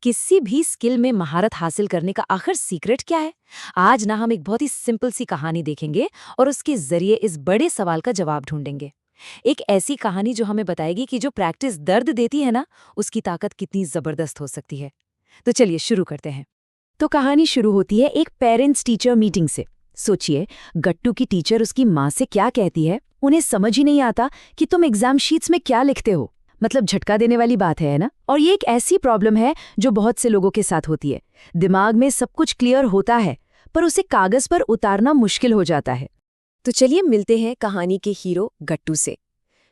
किसी भी स्किल में महारत हासिल करने का आखिर सीक्रेट क्या है? आज ना हम एक बहुत ही सिंपल सी कहानी देखेंगे और उसके जरिए इस बड़े सवाल का जवाब ढूंढेंगे। एक ऐसी कहानी जो हमें बताएगी कि जो प्रैक्टिस दर्द देती है ना, उसकी ताकत कितनी जबरदस्त हो सकती है। तो चलिए शुरू करते हैं। तो कहानी शुरू होती है एक पेरेंट्स टीचर मीटिंग से। सोचिए, गट्टू की टीचर उसकी माँ से क्या कहती है, उन्हें समझ ही नहीं आता कि तुम एग्जाम शीट्स में क्या लिखते हो। मतलब झटका देने वाली बात है ना। और ये एक ऐसी प्रॉब्लम है जो बहुत से लोगों के साथ होती है। दिमाग में सब कुछ क्लियर होता है, पर उसे कागज पर उतारना मुश्किल हो जाता है। तो चलिए मिलते हैं कहानी के हीरो गट्टू से।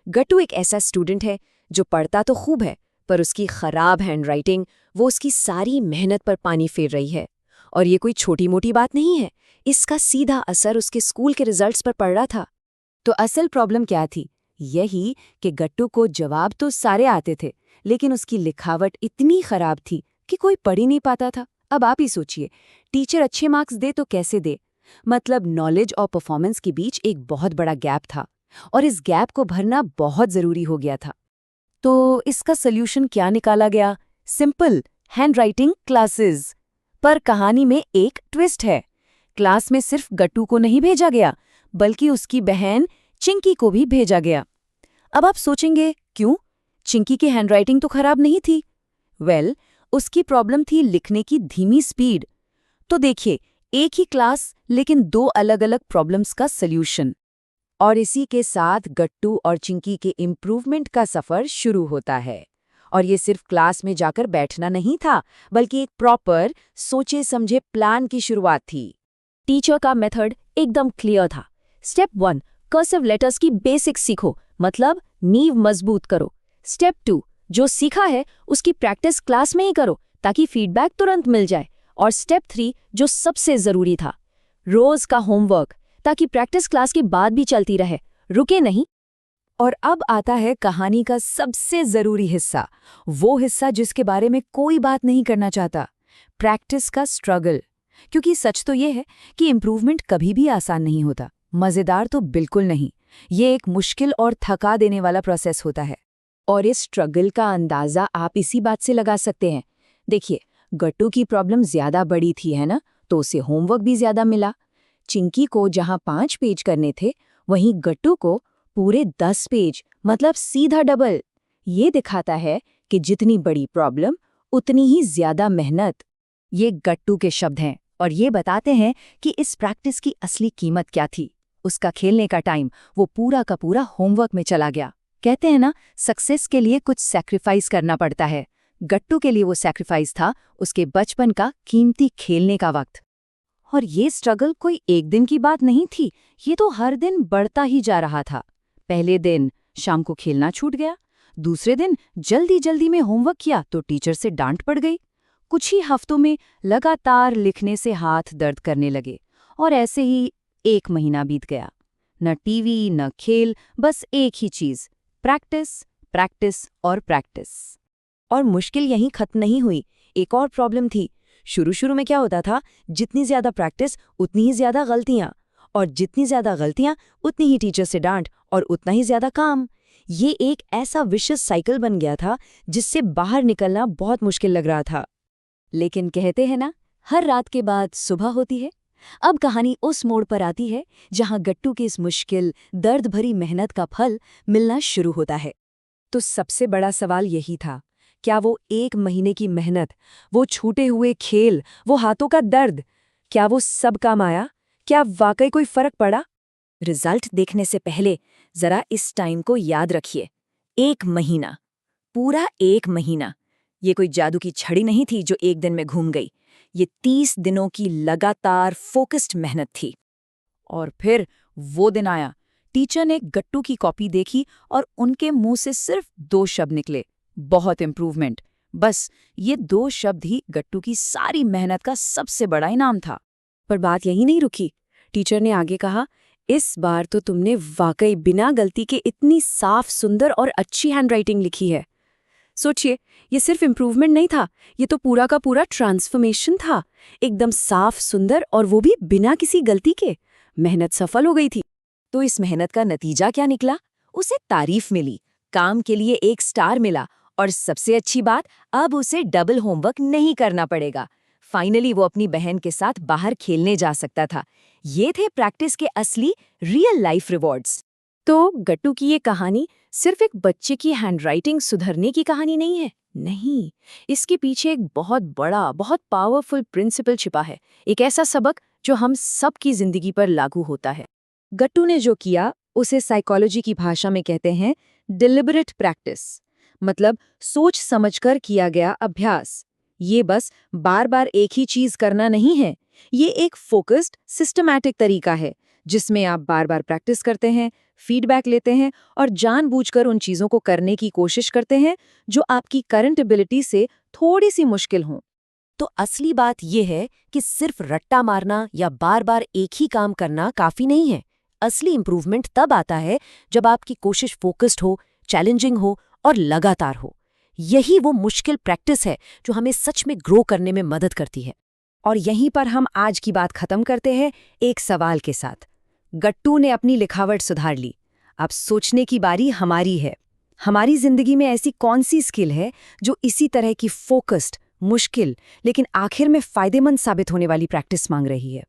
गट्टू एक ऐसा स्टूडेंट है जो पढ़ता तो खूब है, पर उसकी खराब हैंडराइटिंग वो उसकी सारी मेहनत पर पानी फेर रही है। और ये कोई छोटी मोटी बात नहीं है, इसका सीधा असर उसके स्कूल के रिजल्ट्स पर पड़ रहा था। तो असल प्रॉब्लम क्या थी? यही कि गट्टू को जवाब तो सारे आते थे, लेकिन उसकी लिखावट इतनी खराब थी कि कोई पढ़ ही नहीं पाता था। अब आप ही सोचिए, टीचर अच्छे मार्क्स दे तो कैसे दे? मतलब नॉलेज और परफॉर्मेंस के बीच एक बहुत बड़ा गैप था, और इस गैप को भरना बहुत जरूरी हो गया था। तो इसका सोल्यूशन क्या निकाला गया? Simple, handwriting classes. पर कहानी में एक ट्विस्ट है। क्लास में सिर्फ गट्टू को नहीं भेजा गया, बल्कि उसकी बहन चिंकी को भी भेजा गया। अब आप सोचेंगे, क्यों? चिंकी की हैंडराइटिंग तो खराब नहीं थी। उसकी प्रॉब्लम थी लिखने की धीमी स्पीड। तो देखिए, एक ही क्लास लेकिन दो अलग अलग प्रॉब्लम्स का सल्यूशन। और इसी के साथ गट्टू और चिंकी के इम्प्रूवमेंट का सफर शुरू होता है। और ये सिर्फ क्लास में जाकर बैठना नहीं था, बल्कि एक प्रॉपर सोचे समझे प्लान की शुरुआत थी। टीचर का मेथड एकदम क्लियर था। स्टेप 1, कर्सिव लेटर्स की बेसिक्स सीखो, मतलब नींव मजबूत करो। स्टेप 2, जो सीखा है उसकी प्रैक्टिस क्लास में ही करो ताकि फीडबैक तुरंत मिल जाए। और स्टेप 3, जो सबसे जरूरी था, रोज का होमवर्क, ताकि प्रैक्टिस क्लास के बाद भी चलती रहे, रुके नहीं। और अब आता है कहानी का सबसे जरूरी हिस्सा, वो हिस्सा जिसके बारे में कोई बात नहीं करना चाहता, प्रैक्टिस का स्ट्रगल। क्योंकि सच तो ये है कि इम्प्रूवमेंट कभी भी आसान नहीं होता, मजेदार तो बिल्कुल नहीं। ये एक मुश्किल और थका देने वाला प्रोसेस होता है। और इस स्ट्रगल का अंदाजा आप इसी बात से लगा सकते हैं। देखिए, गट्टू की प्रॉब्लम ज्यादा बड़ी थी, है ना, तो उसे होमवर्क भी ज्यादा मिला। चिंकी को जहां 5 पेज करने थे, वहीं गट्टू को पूरे 10 पेज, मतलब सीधा डबल। ये दिखाता है कि जितनी बड़ी प्रॉब्लम उतनी ही ज्यादा मेहनत। ये गट्टू के शब्द हैं, और ये बताते हैं कि इस प्रैक्टिस की असली कीमत क्या थी। उसका खेलने का टाइम वो पूरा का पूरा होमवर्क में चला गया। कहते हैं ना, सक्सेस के लिए कुछ सैक्रिफाइस करना पड़ता है। गट्टू के लिए वो सैक्रिफाइस था उसके बचपन का कीमती खेलने का वक्त। और ये स्ट्रगल कोई एक दिन की बात नहीं थी, ये तो हर दिन बढ़ता ही जा रहा था। पहले दिन शाम को खेलना छूट गया, दूसरे दिन जल्दी जल्दी में होमवर्क किया तो टीचर से डांट पड़ गई। कुछ ही हफ्तों में लगातार लिखने से हाथ दर्द करने लगे, और ऐसे ही 1 महीना बीत गया। न टीवी न खेल, बस एक ही चीज, प्रैक्टिस, प्रैक्टिस और प्रैक्टिस। और मुश्किल यहीं खत्म नहीं हुई, एक और प्रॉब्लम थी। शुरू में क्या होता था, जितनी ज्यादा प्रैक्टिस उतनी ही ज्यादा गलतियां, और जितनी ज्यादा गलतियां उतनी ही टीचर से डांट, और उतना ही ज्यादा काम। ये एक ऐसा विशियस साइकिल बन गया था जिससे बाहर निकलना बहुत मुश्किल लग रहा था। लेकिन कहते हैं ना, हर रात के बाद सुबह होती है। अब कहानी उस मोड़ पर आती है जहां गट्टू की इस मुश्किल दर्द भरी मेहनत का फल मिलना शुरू होता है। तो सबसे बड़ा सवाल यही था, क्या वो 1 महीने की मेहनत, वो छूटे हुए खेल, वो हाथों का दर्द, क्या वो सब काम आया? क्या वाकई कोई फर्क पड़ा? रिजल्ट देखने से पहले जरा इस टाइम को याद रखिए। 1 महीना, पूरा 1 महीना। ये कोई जादू की छड़ी नहीं थी जो एक दिन में घूम गई। ये 30 दिनों की लगातार फोकस्ड मेहनत थी। और फिर वो दिन आया, टीचर ने गट्टू की कॉपी देखी और उनके मुंह से सिर्फ 2 शब्द निकले, बहुत इम्प्रूवमेंट। बस ये 2 शब्द ही गट्टू की सारी मेहनत का सबसे बड़ा इनाम था। पर बात यही नहीं रुकी। टीचर ने आगे कहा, इस बार तो तुमने वाकई बिना गलती के इतनी साफ, सुंदर और अच्छी हैंडराइटिंग लिखी है। सोचिए, ये सिर्फ इम्प्रूवमेंट नहीं था, ये तो पूरा का पूरा ट्रांसफॉर्मेशन था। एकदम साफ, सुंदर, और वो भी बिना किसी गलती के। मेहनत सफल हो गई थी। तो इस मेहनत का नतीजा क्या निकला? उसे तारीफ मिली, काम के लिए 1 स्टार मिला, और सबसे अच्छी बात, अब उसे डबल होमवर्क नहीं करना पड़ेगा। फाइनली वो अपनी बहन के साथ बाहर खेलने जा सकता था। ये थे प्रैक्टिस के असली रियल लाइफ रिवॉर्ड्स। तो गट्टू की ये कहानी सिर्फ एक बच्चे की हैंडराइटिंग सुधरने की कहानी नहीं है। नहीं, इसके पीछे एक बहुत बड़ा, बहुत पावरफुल प्रिंसिपल छिपा है। एक ऐसा सबक जो हम सबकी जिंदगी पर लागू होता है। गट्टू ने जो किया उसे साइकोलॉजी की भाषा में कहते हैं डिलिबरेट प्रैक्टिस, मतलब सोच समझकर किया गया अभ्यास। ये बस बार बार एक ही चीज करना नहीं है, ये एक फोकस्ड, सिस्टमैटिक तरीका है जिसमें आप बार बार प्रैक्टिस करते हैं, फीडबैक लेते हैं और जानबूझकर उन चीजों को करने की कोशिश करते हैं जो आपकी करंट एबिलिटी से थोड़ी सी मुश्किल हों। तो असली बात यह है कि सिर्फ रट्टा मारना या बार बार एक ही काम करना काफी नहीं है। असली इंप्रूवमेंट तब आता है जब आपकी कोशिश फोकस्ड हो, चैलेंजिंग हो और लगातार हो। यही वो मुश्किल प्रैक्टिस है जो हमें सच में ग्रो करने में मदद करती है। और यहीं पर हम आज की बात खत्म करते हैं एक सवाल के साथ। गट्टू ने अपनी लिखावट सुधार ली, अब सोचने की बारी हमारी है। हमारी जिंदगी में ऐसी कौन सी स्किल है जो इसी तरह की फोकस्ड, मुश्किल लेकिन आखिर में फायदेमंद साबित होने वाली प्रैक्टिस मांग रही है?